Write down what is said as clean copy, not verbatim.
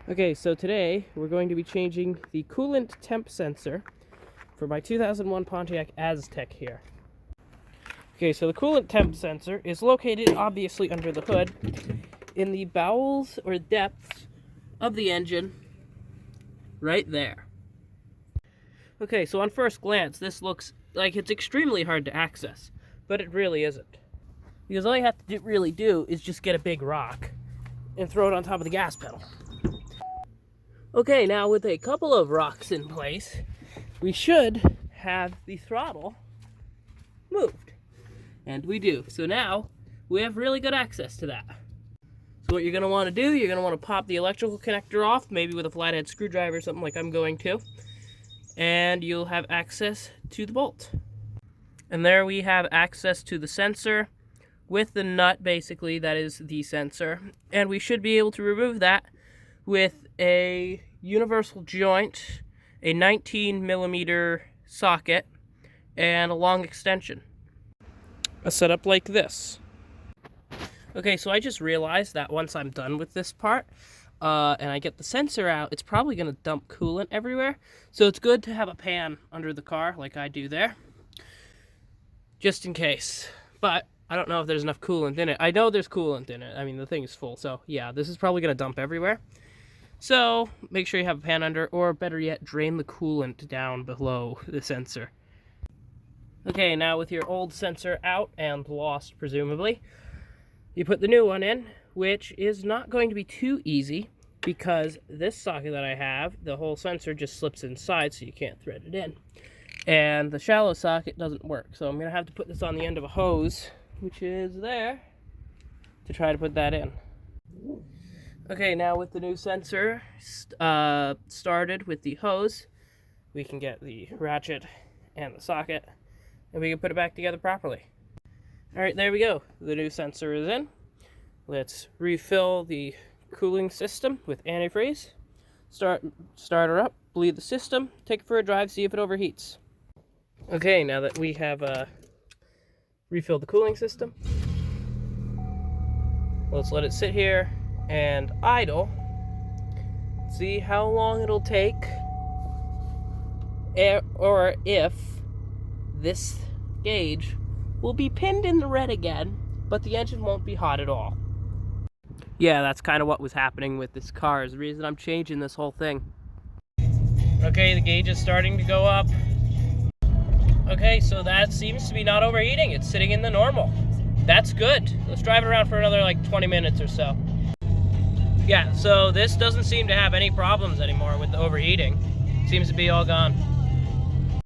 Okay, so today we're going to be changing the coolant temp sensor for my 2001 Pontiac Aztek here. Okay, so the coolant temp sensor is located obviously under the hood in the bowels or depths of the engine right there. Okay, so on first glance this looks like it's extremely hard to access, but it really isn't. Because all you have to really do is just get a big rock and throw it on top of the gas pedal. Okay, now with a couple of rocks in place, we should have the throttle moved. And we do. So now we have really good access to that. So what you're going to want to do, you're going to want to pop the electrical connector off, maybe with a flathead screwdriver or something like I'm going to. And you'll have access to the bolt. And there we have access to the sensor with the nut, basically, that is the sensor. And we should be able to remove that with a universal joint, a 19mm socket, and a long extension. A setup like this. Okay, so I just realized that once I'm done with this part, and I get the sensor out, it's probably going to dump coolant everywhere. So it's good to have a pan under the car, like I do there, just in case. But I don't know if there's enough coolant in it. I know there's coolant in it. I mean, the thing is full. So yeah, this is probably going to dump everywhere. So make sure you have a pan under, or better yet, drain the coolant down below the sensor. Okay, now with your old sensor out and lost, presumably, you put the new one in, which is not going to be too easy because this socket that I have, the whole sensor just slips inside so you can't thread it in. And the shallow socket doesn't work, so I'm going to have to put this on the end of a hose, which is there, to try to put that in. Okay, now with the new sensor started with the hose, we can get the ratchet and the socket, and we can put it back together properly. Alright, there we go. The new sensor is in. Let's refill the cooling system with antifreeze. Start her up, bleed the system, take it for a drive, see if it overheats. Okay, now that we have refilled the cooling system, let's let it sit here and idle. See how long it'll take, or if this gauge will be pinned in the red again, but the engine won't be hot at all. Yeah, that's kind of what was happening with this car, is the reason I'm changing this whole thing. Okay, the gauge is starting to go up. Okay, so that seems to be not overheating. It's sitting in the normal. That's good. Let's drive it around for another like 20 minutes or so. Yeah, so this doesn't seem to have any problems anymore with the overheating. Seems to be all gone.